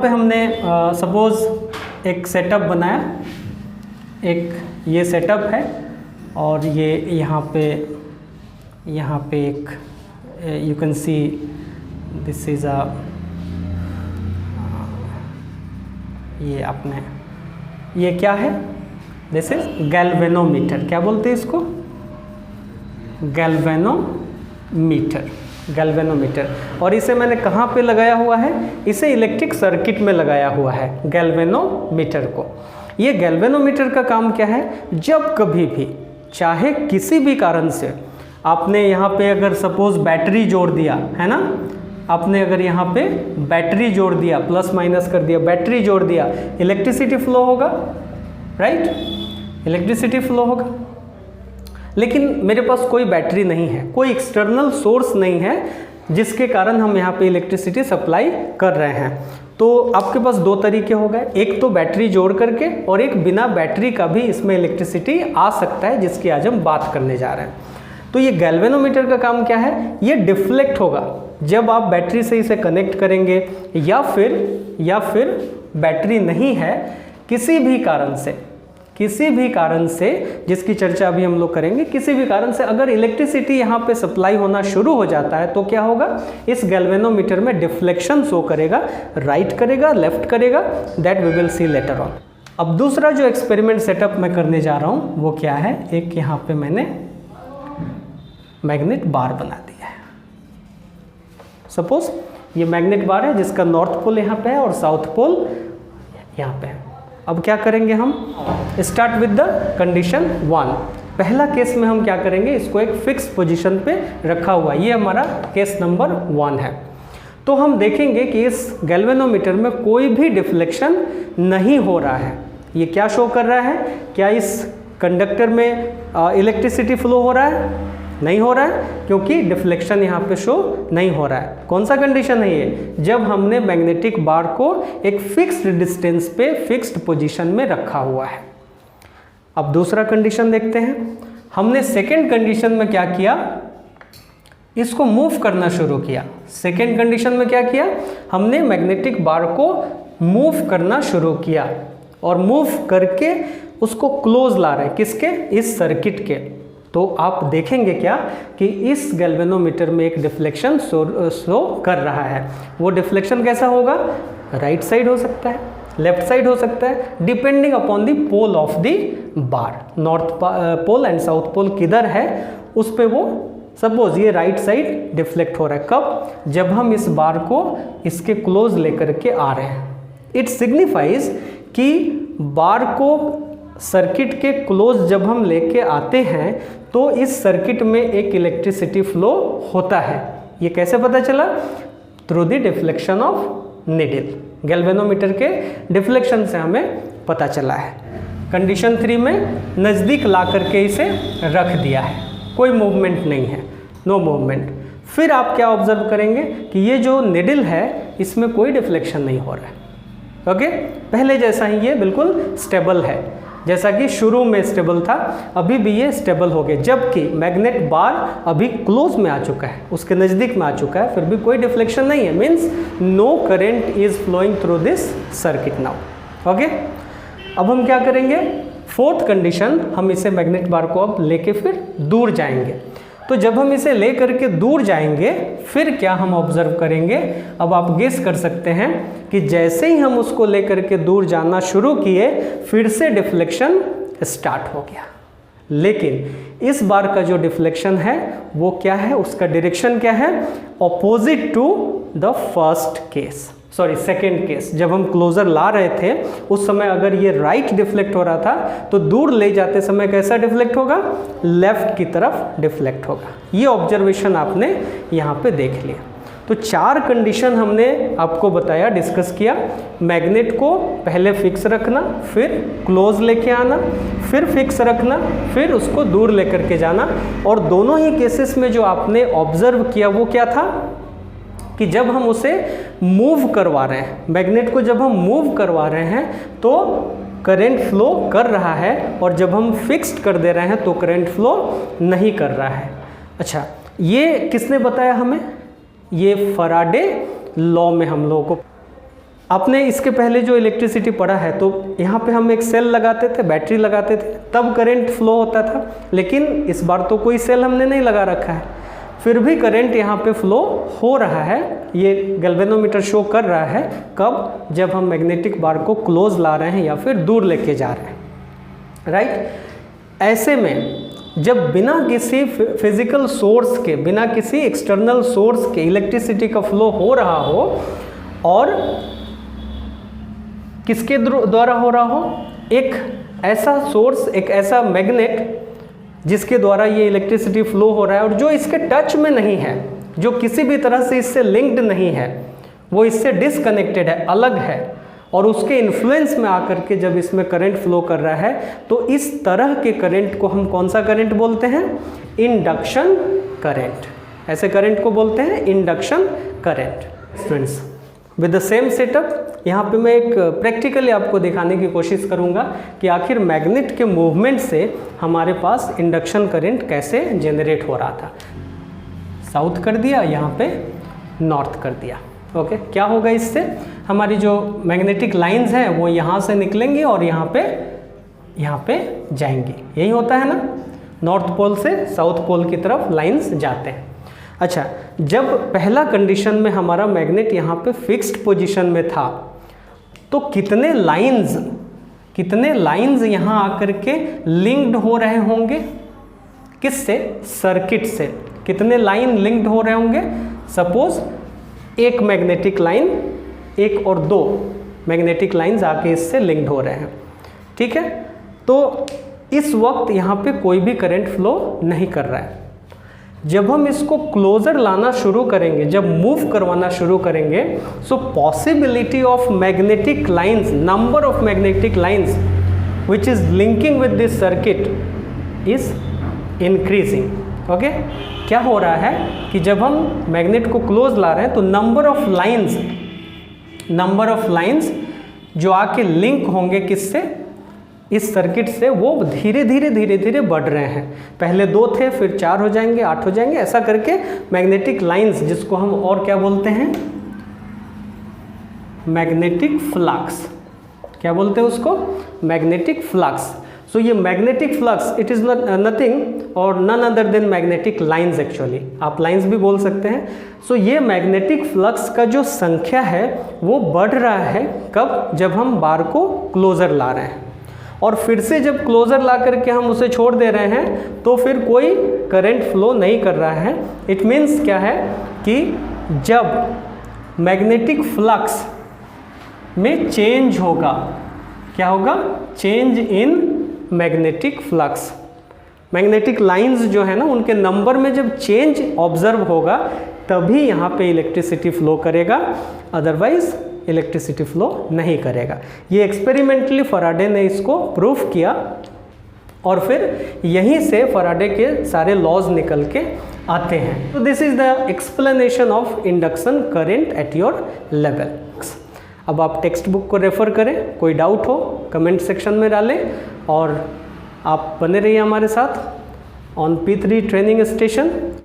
पे हमने सपोज़ एक सेटअप बनाया, एक ये सेटअप है और ये यहाँ पे एक you can see this is a ये आपने ये क्या है, दिस इज गैल्वेनोमीटर। क्या बोलते हैं इसको? गैल्वेनोमीटर। और इसे मैंने कहाँ पे लगाया हुआ है? इसे इलेक्ट्रिक सर्किट में लगाया हुआ है गैल्वेनोमीटर को। ये गैल्वेनोमीटर का काम क्या है? जब कभी भी चाहे किसी भी कारण से आपने यहाँ पे अगर सपोज बैटरी जोड़ दिया है ना, आपने अगर यहाँ पे बैटरी जोड़ दिया, प्लस माइनस कर दिया, बैटरी जोड़ दिया, इलेक्ट्रिसिटी फ्लो होगा, राइट? इलेक्ट्रिसिटी फ्लो होगा। लेकिन मेरे पास कोई बैटरी नहीं है, कोई एक्सटर्नल सोर्स नहीं है जिसके कारण हम यहाँ पे इलेक्ट्रिसिटी सप्लाई कर रहे हैं। तो आपके पास दो तरीके हो गए, एक तो बैटरी जोड़ करके और एक बिना बैटरी का भी इसमें इलेक्ट्रिसिटी आ सकता है, जिसकी आज हम बात करने जा रहे हैं। तो ये गैल्वेनोमीटर का काम क्या है? ये डिफ्लेक्ट होगा जब आप बैटरी से इसे कनेक्ट करेंगे या फिर बैटरी नहीं है, किसी भी कारण से जिसकी चर्चा अभी हम लोग करेंगे, किसी भी कारण से अगर इलेक्ट्रिसिटी यहाँ पे सप्लाई होना शुरू हो जाता है तो क्या होगा? इस गैल्वेनोमीटर में डिफ्लेक्शन शो करेगा, राइट करेगा, लेफ्ट करेगा, that we will see later on. अब दूसरा जो एक्सपेरिमेंट सेटअप मैं करने जा रहा हूँ वो क्या है? एक यहाँ पे मैंने मैग्नेट बार बना दिया है। सपोज ये मैग्नेट बार है जिसका नॉर्थ पोल यहाँ पे है और साउथ पोल यहाँ पे है। अब क्या करेंगे हम? Start with the condition 1। पहला केस में हम क्या करेंगे? इसको एक फिक्स पोजीशन पे रखा हुआ, ये हमारा केस नंबर 1 है। तो हम देखेंगे कि इस गैल्वेनोमीटर में कोई भी डिफ्लेक्शन नहीं हो रहा है। ये क्या शो कर रहा है? क्या इस कंडक्टर में इलेक्ट्रिसिटी फ्लो हो रहा है? नहीं हो रहा है, क्योंकि डिफ्लेक्शन यहाँ पे शो नहीं हो रहा है। कौन सा कंडीशन है ये? जब हमने मैग्नेटिक बार को एक फिक्स्ड डिस्टेंस पे फिक्स्ड पोजीशन में रखा हुआ है। अब दूसरा कंडीशन देखते हैं। हमने सेकेंड कंडीशन में क्या किया? इसको मूव करना शुरू किया। सेकेंड कंडीशन में क्या किया? हमने मैग्नेटिक बार को मूव करना शुरू किया और मूव करके उसको क्लोज ला रहे हैं। किसके? इस सर्किट के। तो आप देखेंगे क्या कि इस गैल्वेनोमीटर में एक डिफ्लेक्शन शो कर रहा है। वो डिफ्लेक्शन कैसा होगा? राइट साइड हो सकता है, लेफ्ट साइड हो सकता है, depending upon the pole of the bar. North pole and south pole किधर है उस पे वो सपोज ये राइट साइड डिफ्लेक्ट हो रहा है। कब? जब हम इस बार को इसके क्लोज लेकर के आ रहे हैं। इट सिग्निफाइज कि बार को सर्किट के क्लोज जब हम लेके आते हैं तो इस सर्किट में एक इलेक्ट्रिसिटी फ्लो होता है। ये कैसे पता चला? Through the deflection of needle. Galvanometer के डिफ्लेक्शन से हमें पता चला है। कंडीशन 3 में नज़दीक ला करके इसे रख दिया है, कोई मूवमेंट नहीं है, नो मूवमेंट। फिर आप क्या ऑब्जर्व करेंगे कि ये जो निडल है इसमें कोई डिफ्लेक्शन नहीं हो रहा है। ओके, पहले जैसा ही ये बिल्कुल स्टेबल है, जैसा कि शुरू में स्टेबल था, अभी भी ये स्टेबल हो गया। जबकि मैग्नेट बार अभी क्लोज में आ चुका है, उसके नज़दीक में आ चुका है, फिर भी कोई डिफ्लेक्शन नहीं है। Means no current is flowing through this circuit now. Okay, अब हम क्या करेंगे? फोर्थ कंडीशन, हम इसे मैग्नेट बार को अब लेके फिर दूर जाएंगे। तो जब हम इसे ले करके दूर जाएंगे फिर क्या हम ऑब्जर्व करेंगे? अब आप गेस कर सकते हैं कि जैसे ही हम उसको ले करके दूर जाना शुरू किए फिर से डिफ्लेक्शन स्टार्ट हो गया। लेकिन इस बार का जो डिफ्लेक्शन है वो क्या है? उसका डायरेक्शन क्या है? Opposite to the first case, sorry second case. जब हम क्लोजर ला रहे थे उस समय अगर ये राइट डिफ्लेक्ट हो रहा था तो दूर ले जाते समय कैसा डिफ्लेक्ट होगा? लेफ्ट की तरफ डिफ्लेक्ट होगा। ये ऑब्जर्वेशन आपने यहाँ पे देख लिया। तो 4 कंडीशन हमने आपको बताया, डिस्कस किया। मैग्नेट को पहले फिक्स रखना, फिर क्लोज लेके आना, फिर फिक्स रखना, फिर उसको दूर लेकर के जाना। और दोनों ही केसेस में जो आपने ऑब्जर्व किया वो क्या था कि जब हम उसे मूव करवा रहे हैं, मैग्नेट को जब हम मूव करवा रहे हैं तो करंट फ्लो कर रहा है, और जब हम फिक्स्ड कर दे रहे हैं तो करंट फ्लो नहीं कर रहा है। अच्छा, ये किसने बताया हमें? ये फैराडे लॉ में हम लोगों को आपने इसके पहले जो इलेक्ट्रिसिटी पढ़ा है तो यहाँ पे हम एक सेल लगाते थे, बैटरी लगाते थे, तब करंट फ्लो होता था। लेकिन इस बार तो कोई सेल हमने नहीं लगा रखा है, फिर भी करंट यहाँ पे फ्लो हो रहा है। ये गैल्वेनोमीटर शो कर रहा है कब, जब हम मैग्नेटिक बार को क्लोज ला रहे हैं या फिर दूर लेके जा रहे हैं, राइट। ऐसे में जब बिना किसी फिजिकल सोर्स के, बिना किसी एक्सटर्नल सोर्स के इलेक्ट्रिसिटी का फ्लो हो रहा हो और किसके द्वारा हो रहा हो, एक ऐसा सोर्स, एक ऐसा मैग्नेट जिसके द्वारा ये इलेक्ट्रिसिटी फ्लो हो रहा है और जो इसके टच में नहीं है, जो किसी भी तरह से इससे लिंक्ड नहीं है, वो इससे डिसकनेक्टेड है, अलग है, और उसके इन्फ्लुएंस में आकर के जब इसमें करंट फ्लो कर रहा है तो इस तरह के करंट को हम कौन सा करंट बोलते हैं, इंडक्शन करंट। ऐसे करंट को बोलते हैं induction current. Students, with the same setup यहाँ पे मैं एक प्रैक्टिकली आपको दिखाने की कोशिश करूँगा कि आखिर मैग्नेट के मूवमेंट से हमारे पास इंडक्शन करंट कैसे जनरेट हो रहा था। साउथ कर दिया, यहाँ पे नॉर्थ कर दिया। ओके, क्या होगा इससे, हमारी जो मैग्नेटिक लाइंस हैं वो यहाँ से निकलेंगी और यहाँ पे जाएंगी। यही होता है ना, नॉर्थ पोल से साउथ पोल की तरफ लाइंस जाते हैं। अच्छा, जब पहला कंडीशन में हमारा मैग्नेट यहाँ पे फिक्स्ड पोजीशन में था तो कितने लाइंस यहाँ आकर के लिंक्ड हो रहे होंगे, किससे, सर्किट से। कितने लाइन लिंक्ड हो रहे होंगे, सपोज एक मैग्नेटिक लाइन, एक और दो मैग्नेटिक लाइंस आके इससे लिंक्ड हो रहे हैं, ठीक है। तो इस वक्त यहाँ पे कोई भी करंट फ्लो नहीं कर रहा है। जब हम इसको क्लोजर लाना शुरू करेंगे, जब मूव करवाना शुरू करेंगे, so possibility of magnetic lines, number of magnetic lines which is linking with this circuit is increasing. Okay, क्या हो रहा है कि जब हम मैग्नेट को क्लोज ला रहे हैं तो नंबर ऑफ लाइंस जो आके लिंक होंगे किससे, इस सर्किट से, वो धीरे धीरे बढ़ रहे हैं। पहले 2 थे, फिर 4 हो जाएंगे, 8 हो जाएंगे, ऐसा करके मैग्नेटिक लाइंस, जिसको हम और क्या बोलते हैं, मैग्नेटिक फ्लक्स। क्या बोलते हैं उसको, मैग्नेटिक फ्लक्स। सो ये magnetic flux, it is nothing और none other than magnetic lines. Actually आप लाइंस भी बोल सकते हैं। सो ये मैग्नेटिक फ्लक्स का जो संख्या है वो बढ़ रहा है कब, जब हम बार को क्लोजर ला रहे हैं। और फिर से जब क्लोजर ला करके हम उसे छोड़ दे रहे हैं तो फिर कोई करंट फ्लो नहीं कर रहा है। इट मीन्स क्या है कि जब मैग्नेटिक फ्लक्स में चेंज होगा, क्या होगा, change in magnetic flux, magnetic lines जो है ना उनके नंबर में जब चेंज ऑब्जर्व होगा तभी यहाँ पे इलेक्ट्रिसिटी फ्लो करेगा, अदरवाइज इलेक्ट्रिसिटी फ्लो नहीं करेगा। ये एक्सपेरिमेंटली फराडे ने इसको प्रूफ किया और फिर यहीं से फराडे के सारे लॉज निकल के आते हैं। तो this is the explanation of induction current at your level. अब आप टेक्स्ट बुक को रेफर करें, कोई डाउट हो कमेंट सेक्शन में डालें और आप बने रहिए हमारे साथ ऑन P3 ट्रेनिंग स्टेशन।